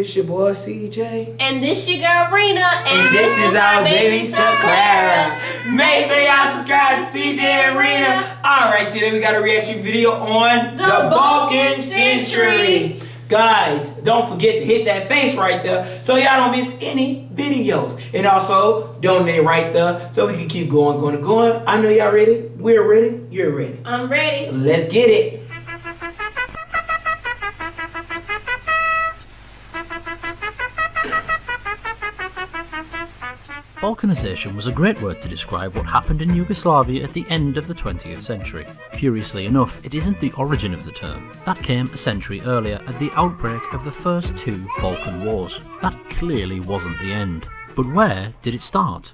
This your boy CJ. And this your girl RINA. And this is our baby son Clara. Make sure y'all subscribe to CJ and RINA. Alright, today we got a reaction video on the Balkan century. Guys, don't forget to hit that face right there so y'all don't miss any videos. And also, donate right there so we can keep going. I know y'all ready. We're ready. You're ready. I'm ready. Let's get it. Balkanization was a great word to describe what happened in Yugoslavia at the end of the 20th century. Curiously enough, it isn't the origin of the term. That came a century earlier at the outbreak of the first two Balkan Wars. That clearly wasn't the end. But where did it start?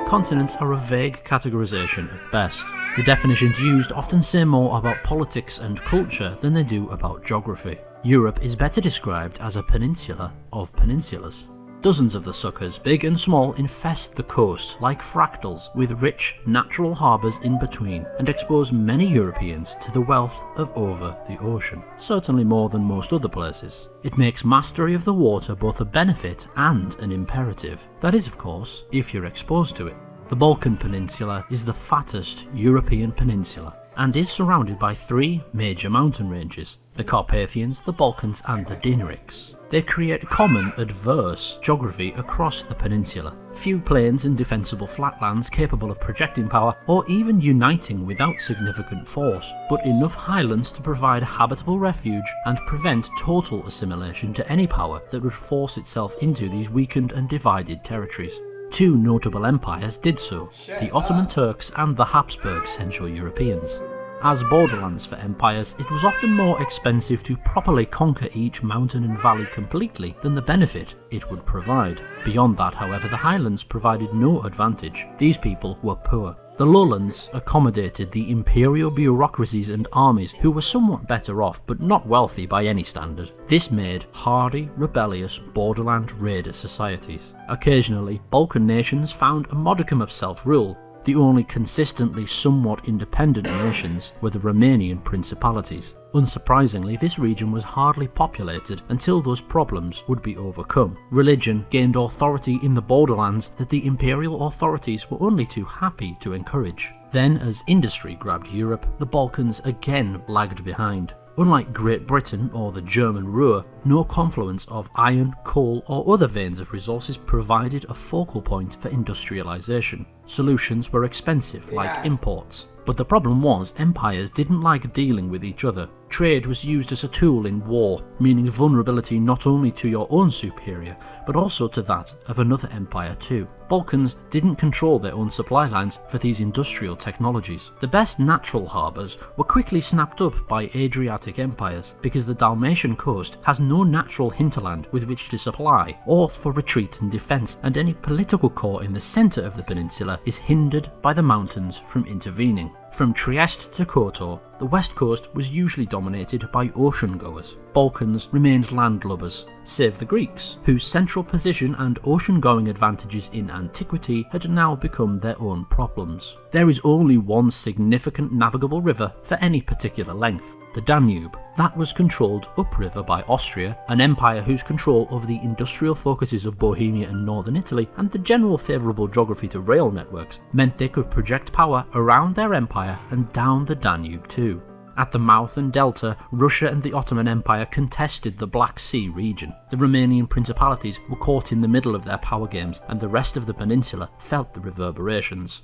Continents are a vague categorization at best. The definitions used often say more about politics and culture than they do about geography. Europe is better described as a peninsula of peninsulas. Dozens of the suckers, big and small, infest the coast like fractals with rich natural harbours in between and expose many Europeans to the wealth of over the ocean, certainly more than most other places. It makes mastery of the water both a benefit and an imperative. That is, of course, if you're exposed to it. The Balkan Peninsula is the fattest European peninsula and is surrounded by three major mountain ranges: the Carpathians, the Balkans and the Dinarics. They create common adverse geography across the peninsula. Few plains and defensible flatlands capable of projecting power or even uniting without significant force, but enough highlands to provide habitable refuge and prevent total assimilation to any power that would force itself into these weakened and divided territories. Two notable empires did so, the Ottoman Turks and the Habsburg Central Europeans. As borderlands for empires, it was often more expensive to properly conquer each mountain and valley completely than the benefit it would provide. Beyond that, however, the highlands provided no advantage. These people were poor. The lowlands accommodated the imperial bureaucracies and armies who were somewhat better off but not wealthy by any standard. This made hardy, rebellious borderland raider societies. Occasionally, Balkan nations found a modicum of self-rule. The only consistently somewhat independent nations were the Romanian principalities. Unsurprisingly, this region was hardly populated until those problems would be overcome. Religion gained authority in the borderlands that the imperial authorities were only too happy to encourage. Then, as industry grabbed Europe, the Balkans again lagged behind. Unlike Great Britain or the German Ruhr, no confluence of iron, coal or other veins of resources provided a focal point for industrialisation. Solutions were expensive, like imports. But the problem was, empires didn't like dealing with each other. Trade was used as a tool in war, meaning vulnerability not only to your own superior, but also to that of another empire too. Balkans didn't control their own supply lines for these industrial technologies. The best natural harbours were quickly snapped up by Adriatic empires, because the Dalmatian coast has no natural hinterland with which to supply, or for retreat and defence, and any political core in the centre of the peninsula is hindered by the mountains from intervening. From Trieste to Kotor, the west coast was usually dominated by ocean-goers. Balkans remained landlubbers, save the Greeks, whose central position and ocean-going advantages in antiquity had now become their own problems. There is only one significant navigable river for any particular length, the Danube. That was controlled upriver by Austria, an empire whose control over the industrial focuses of Bohemia and northern Italy and the general favourable geography to rail networks meant they could project power around their empire and down the Danube too. At the mouth and delta, Russia and the Ottoman Empire contested the Black Sea region. The Romanian principalities were caught in the middle of their power games, and the rest of the peninsula felt the reverberations.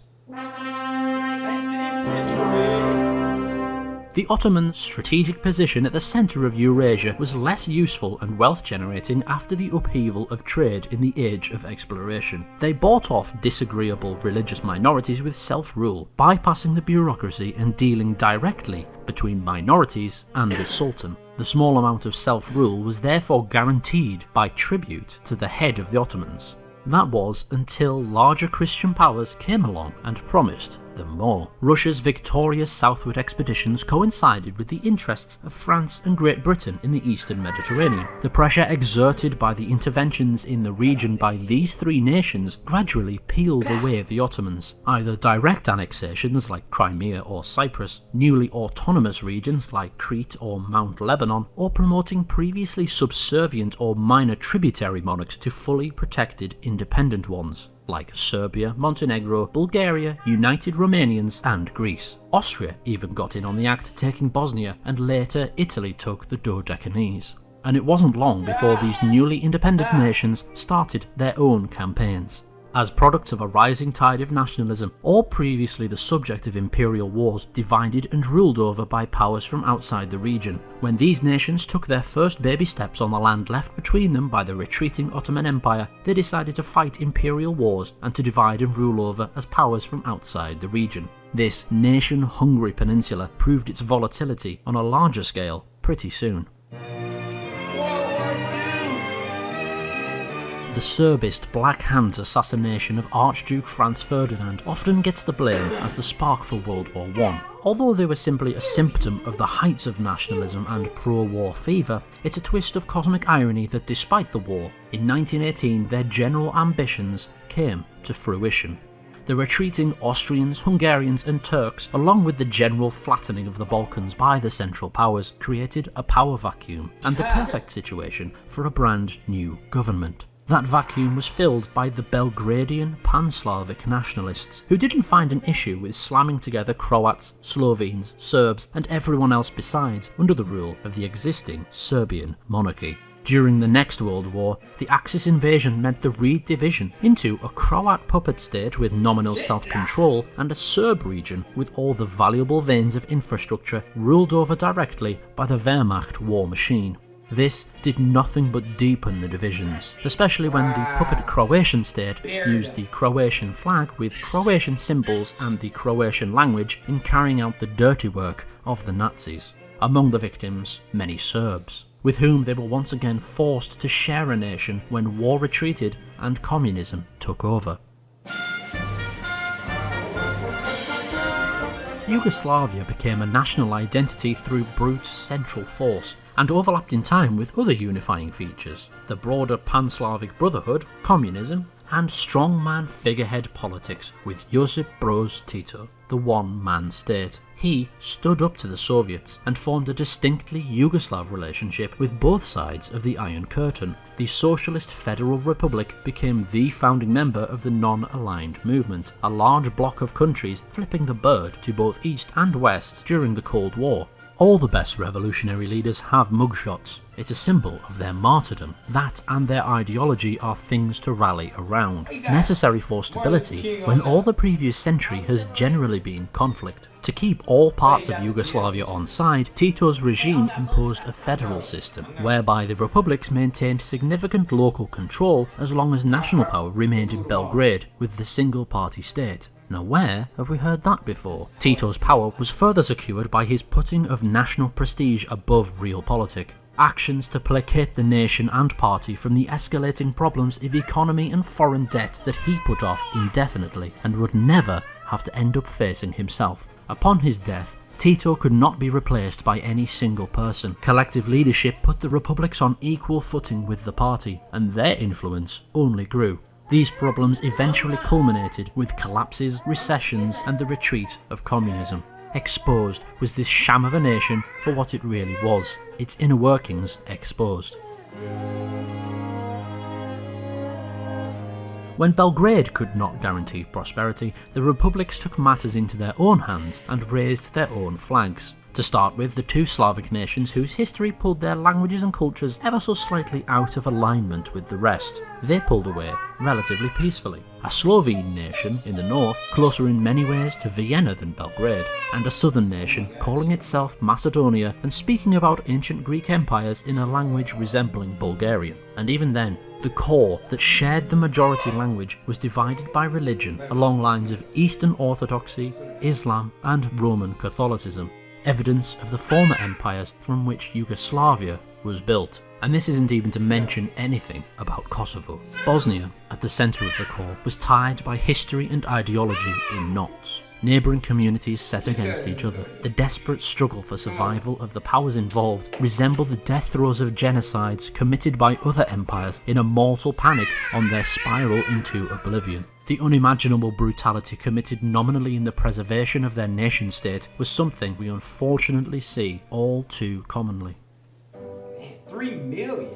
The Ottoman strategic position at the centre of Eurasia was less useful and wealth-generating after the upheaval of trade in the age of exploration. They bought off disagreeable religious minorities with self-rule, bypassing the bureaucracy and dealing directly between minorities and the Sultan. The small amount of self-rule was therefore guaranteed by tribute to the head of the Ottomans. That was until larger Christian powers came along and promised them more. Russia's victorious southward expeditions coincided with the interests of France and Great Britain in the eastern Mediterranean. The pressure exerted by the interventions in the region by these three nations gradually peeled away the Ottomans. Either direct annexations like Crimea or Cyprus, newly autonomous regions like Crete or Mount Lebanon, or promoting previously subservient or minor tributary monarchs to fully protected independent ones, like Serbia, Montenegro, Bulgaria, United Romanians and Greece. Austria even got in on the act, taking Bosnia, and later Italy took the Dodecanese. And it wasn't long before these newly independent nations started their own campaigns. As products of a rising tide of nationalism, all previously the subject of imperial wars divided and ruled over by powers from outside the region. When these nations took their first baby steps on the land left between them by the retreating Ottoman Empire, they decided to fight imperial wars and to divide and rule over as powers from outside the region. This nation-hungry peninsula proved its volatility on a larger scale pretty soon. The Serbist Black Hand's assassination of Archduke Franz Ferdinand often gets the blame as the spark for World War I. Although they were simply a symptom of the heights of nationalism and pro-war fever, it's a twist of cosmic irony that despite the war, in 1918 their general ambitions came to fruition. The retreating Austrians, Hungarians and Turks, along with the general flattening of the Balkans by the Central Powers, created a power vacuum and the perfect situation for a brand new government. That vacuum was filled by the Belgradian Pan-Slavic nationalists, who didn't find an issue with slamming together Croats, Slovenes, Serbs and everyone else besides under the rule of the existing Serbian monarchy. During the next World War, the Axis invasion meant the redivision into a Croat puppet state with nominal self-control and a Serb region with all the valuable veins of infrastructure ruled over directly by the Wehrmacht war machine. This did nothing but deepen the divisions, especially when the puppet Croatian state used the Croatian flag with Croatian symbols and the Croatian language in carrying out the dirty work of the Nazis. Among the victims, many Serbs, with whom they were once again forced to share a nation when war retreated and communism took over. Yugoslavia became a national identity through brute central force, and overlapped in time with other unifying features: the broader Pan-Slavic Brotherhood, communism, and strongman figurehead politics with Josip Broz Tito, the one-man state. He stood up to the Soviets and formed a distinctly Yugoslav relationship with both sides of the Iron Curtain. The Socialist Federal Republic became the founding member of the non-aligned movement, a large bloc of countries flipping the bird to both East and West during the Cold War. All the best revolutionary leaders have mugshots. It's a symbol of their martyrdom. That and their ideology are things to rally around, necessary for stability when all the previous century has generally been conflict. To keep all parts of Yugoslavia on side, Tito's regime imposed a federal system, whereby the republics maintained significant local control as long as national power remained in Belgrade, with the single-party state. Now where have we heard that before? Tito's power was further secured by his putting of national prestige above realpolitik. Actions to placate the nation and party from the escalating problems of economy and foreign debt that he put off indefinitely and would never have to end up facing himself. Upon his death, Tito could not be replaced by any single person. Collective leadership put the republics on equal footing with the party, and their influence only grew. These problems eventually culminated with collapses, recessions, and the retreat of communism. Exposed was this sham of a nation for what it really was, its inner workings exposed. When Belgrade could not guarantee prosperity, the republics took matters into their own hands and raised their own flags. To start with, the two Slavic nations whose history pulled their languages and cultures ever so slightly out of alignment with the rest. They pulled away relatively peacefully. A Slovene nation in the north, closer in many ways to Vienna than Belgrade, and a southern nation calling itself Macedonia and speaking about ancient Greek empires in a language resembling Bulgarian. And even then, the core that shared the majority language was divided by religion along lines of Eastern Orthodoxy, Islam and Roman Catholicism, evidence of the former empires from which Yugoslavia was built. And this isn't even to mention anything about Kosovo. Bosnia, at the centre of the core, was tied by history and ideology in knots. neighbouring communities set against each other. The desperate struggle for survival of the powers involved resemble the death throes of genocides committed by other empires in a mortal panic on their spiral into oblivion. The unimaginable brutality committed nominally in the preservation of their nation state was something we unfortunately see all too commonly. Man, 3 million.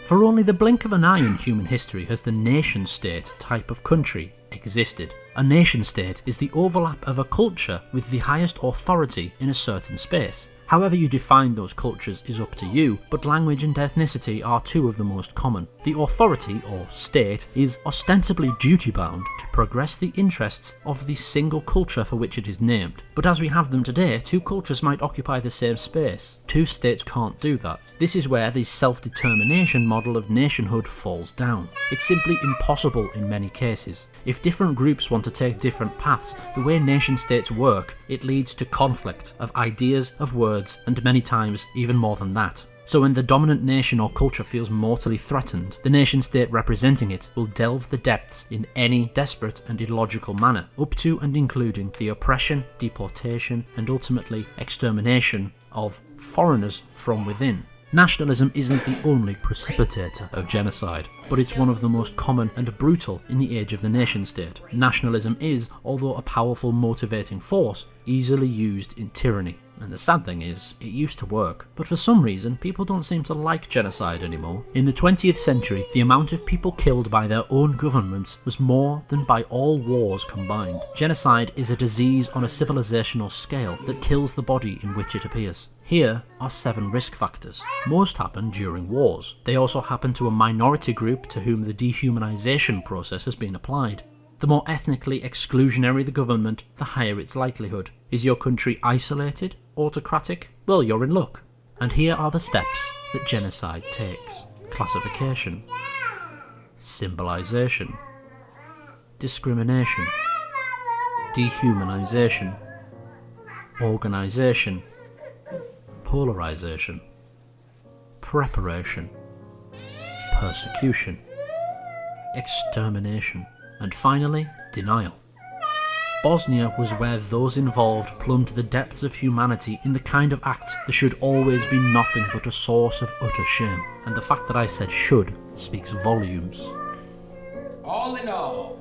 For only the blink of an eye in human history has the nation-state type of country existed. A nation-state is the overlap of a culture with the highest authority in a certain space. However you define those cultures is up to you, but language and ethnicity are two of the most common. The authority, or state, is ostensibly duty-bound to progress the interests of the single culture for which it is named. But as we have them today, two cultures might occupy the same space. Two states can't do that. This is where the self-determination model of nationhood falls down. It's simply impossible in many cases. If different groups want to take different paths, the way nation-states work, it leads to conflict of ideas, of words, and many times even more than that. So when the dominant nation or culture feels mortally threatened, the nation-state representing it will delve the depths in any desperate and illogical manner, up to and including the oppression, deportation, and ultimately extermination of foreigners from within. Nationalism isn't the only precipitator of genocide, but it's one of the most common and brutal in the age of the nation-state. Nationalism is, although a powerful motivating force, easily used in tyranny. And the sad thing is, it used to work, but for some reason people don't seem to like genocide anymore. In the 20th century, the amount of people killed by their own governments was more than by all wars combined. Genocide is a disease on a civilizational scale that kills the body in which it appears. Here are 7 risk factors. Most happen during wars. They also happen to a minority group to whom the dehumanization process has been applied. The more ethnically exclusionary the government, the higher its likelihood. Is your country isolated? Autocratic? Well, you're in luck. And here are the steps that genocide takes. Classification. Symbolization. Discrimination. Dehumanization. Organization. Polarization. Preparation. Persecution. Extermination. And finally, denial. Bosnia was where those involved plumbed the depths of humanity in the kind of act that should always be nothing but a source of utter shame. And the fact that I said should speaks volumes. All in all.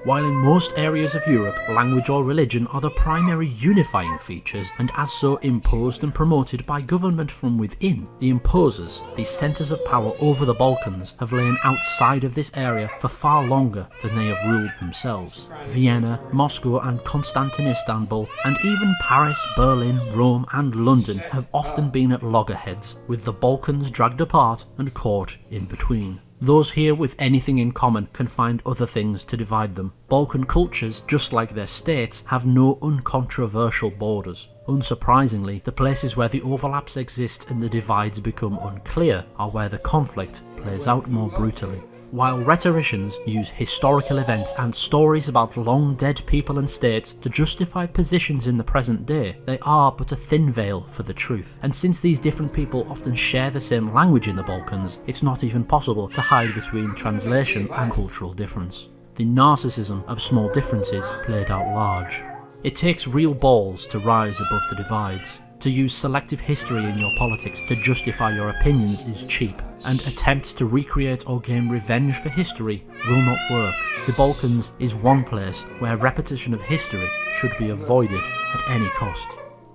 While in most areas of Europe, language or religion are the primary unifying features, and as so imposed and promoted by government from within, the imposers, the centres of power over the Balkans, have lain outside of this area for far longer than they have ruled themselves. Vienna, Moscow and Constantinople, and even Paris, Berlin, Rome and London have often been at loggerheads, with the Balkans dragged apart and caught in between. Those here with anything in common can find other things to divide them. Balkan cultures, just like their states, have no uncontroversial borders. Unsurprisingly, the places where the overlaps exist and the divides become unclear are where the conflict plays out more brutally. While rhetoricians use historical events and stories about long dead people and states to justify positions in the present day, they are but a thin veil for the truth. And since these different people often share the same language in the Balkans, it's not even possible to hide between translation and cultural difference. The narcissism of small differences played out large. It takes real balls to rise above the divides. To use selective history in your politics to justify your opinions is cheap, and attempts to recreate or gain revenge for history will not work. The Balkans is one place where repetition of history should be avoided at any cost.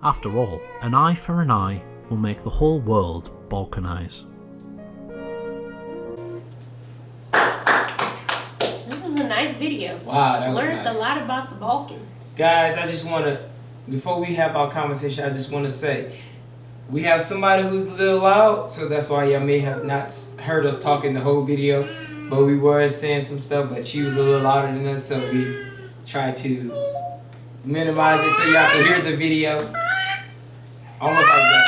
After all, an eye for an eye will make the whole world Balkanize. This was a nice video. Wow, that was Learned nice. a lot about the Balkans. Guys, I just want to, before we have our conversation, I just want to say, we have somebody who's a little loud, so that's why y'all may have not heard us talking the whole video, but we were saying some stuff, but she was a little louder than us, so we tried to minimize it so y'all can hear the video. Almost like that.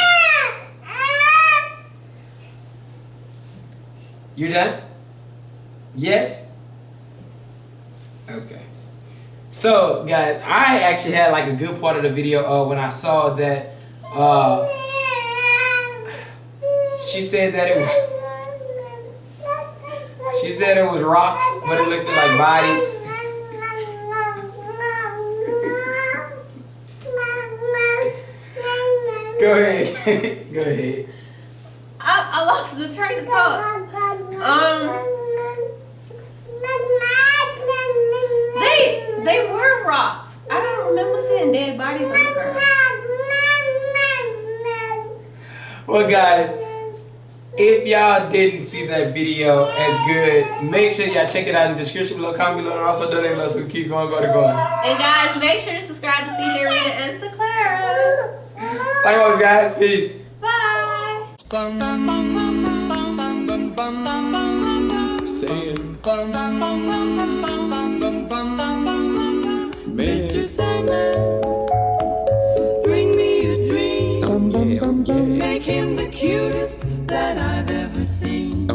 You're done? Yes? Okay. So, guys, I actually had like a good part of the video when I saw that she said that it was rocks, but it looked like bodies. Go ahead. Go ahead. I lost the train of thought. They were rocks. I don't remember seeing dead bodies on the ground. Well, guys, if y'all didn't see that video as good, make sure y'all check it out in the description below, comment below, and also donate below so we keep going. And guys, make sure to subscribe to CJ, Rita, and Clara. Like always, guys, peace. Bye. Mr. Sandman, bring me a dream. Make him the cutest that I've ever seen.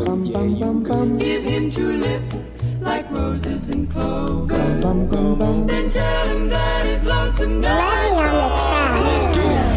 Give him two lips like roses and clover. Then tell him that his lonesome night. Let's get it.